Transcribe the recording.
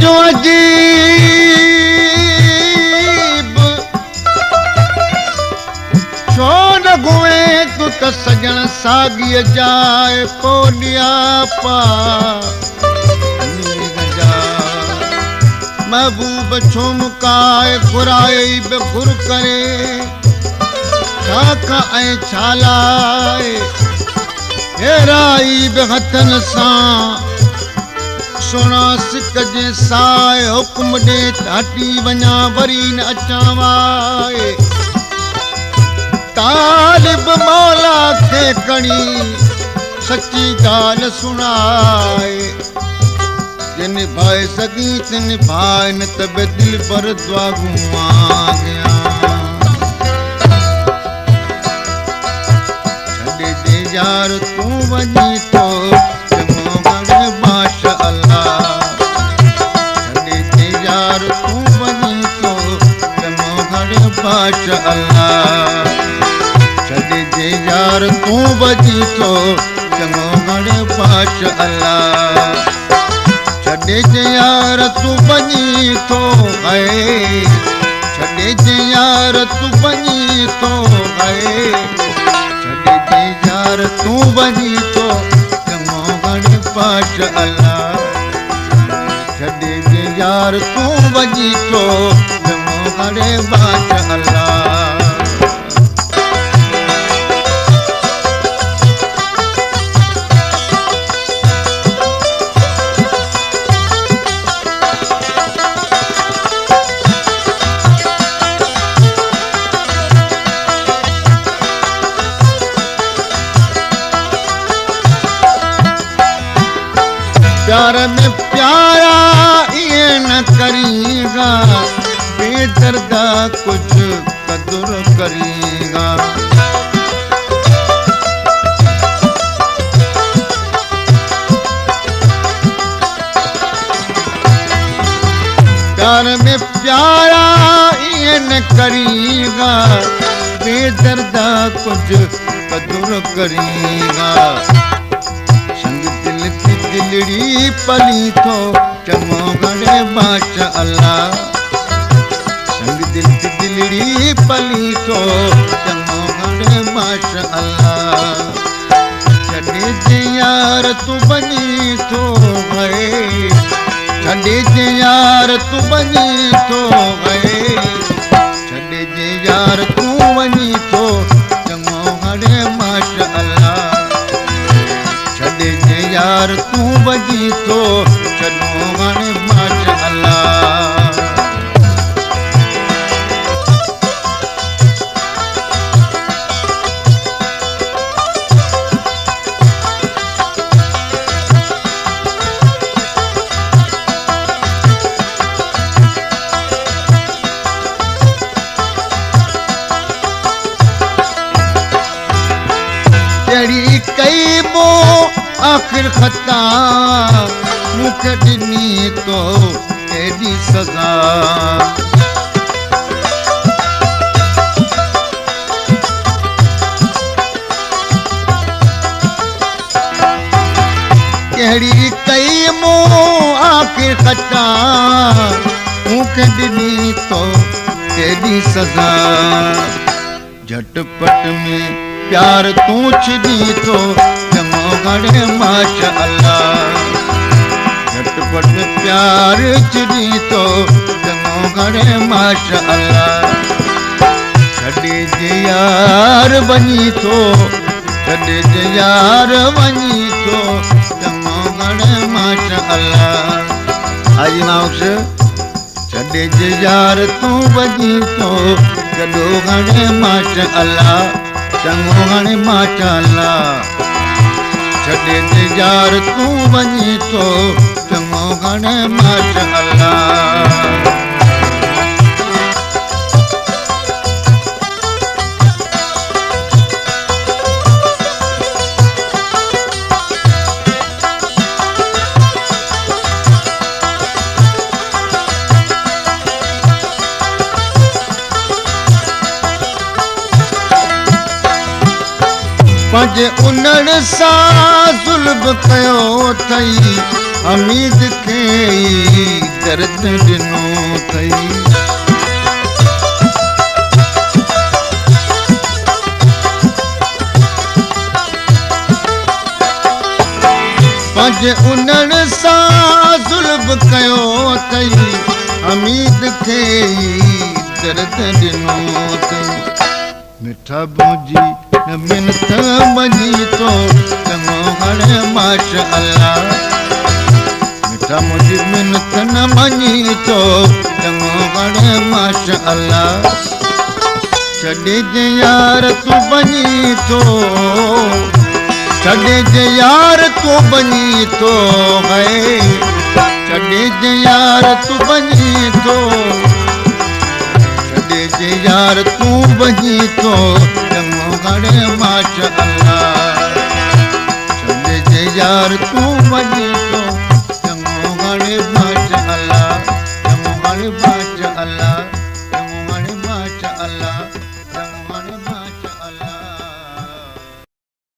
जो अजीब छो न घुए तू त सजण साॻीअ जाए पोलिया पा महबूब छो मुकाए घुराए बि घुर करे छाका ऐं छालाए हेराई बि हथनि सां सुणा सिक जे साए हुकुम ॾे हटी वञा वरी न अचां वाए तालिब मौला खे कणी सची ॻाल्हि सुणाए जिन भाई सगी तिन भाई न तब दिल पर दुआ घुमा गया छॾे दे यार तू वञी तो चङो घणे माशा अल्लाह छॾे दे यार तू वञी तो चङो घणे माशा अल्लाह छॾे दे यार तू वञी तो चङो घणे माशा अल्लाह छॾे जे यार तू वञी थो गए छॾे जे यार तू वञी थो गए छॾे जे यार तू वञी थो चङो घणे पाश अल्लाह छॾे जे यार तू वञी थो चङो घणे पाश अल्लाह प्यार में प्यारा ये न करेगा बेदर्दा कुछ कदर करेगा प्यार में प्यारा ये न करेगा बेदर्दा कुछ कदर करेगा दिलड़ी पली थो चङो घणे माशा अल्लाह संग दिल की दिलड़ी पली थो चङो घणे माशा अल्लाह छॾे जे यार तू वञी थो गए छॾे जे यार तू वञी थो गए छॾे जे यार तू वञी थो चङो घणे माशा अल्लाह छॾे जे यार तू वञी थो चङो घणे माशा अल्लाह जहिड़ी कई मो आख़िर ख़ता मूंखे ॾिनी तो एॾी सज़ा कहिड़ी कई मूं आख़िर ख़ता मूंखे ॾिनी तो एॾी सज़ा झटपट में प्यार तू छॾी थो चङो घणे माशा अल्लाह झटपट में प्यार छॾी थो चङो घणे माशा अल्लाह छॾे जे यार वञी थो छॾे जे यार वञी थो चङो घणे माशा अल्लाह हाजी माउक्स छॾे जे यार तू वञी थो चङो घणे माशा अल्लाह चङो घणे माशा अल्लाह छॾे जे यार तू वञी थो चङो घणे माशा अल्लाह पंहिंजे उन्हनि सां ज़ुल्म कयो अथई हमीद खे ई दर्द ॾिनो अथई। पंहिंजे उन्हनि सां ज़ुल्म कयो अथई, हमीद खे ई दर्द ॾिनो अथई। मिठा भुंजी न मिनत मञी तो चङो हाणे माशा अल्लाह। मिठा मुंहिंजी मिनत न मञी तो चङो हाणे माशा अल्लाह। छॾे जे यार तूं वञी तो, छॾे जे यार तूं वञी तो है, छॾे जे यार तूं वञी तो, छॾे जे यार तूं वञी तो चङो हाणे माशा अल्लाह। छॾे जे यार तूं वञी तो चङो हाणे माशा अल्लाह, चङो हाणे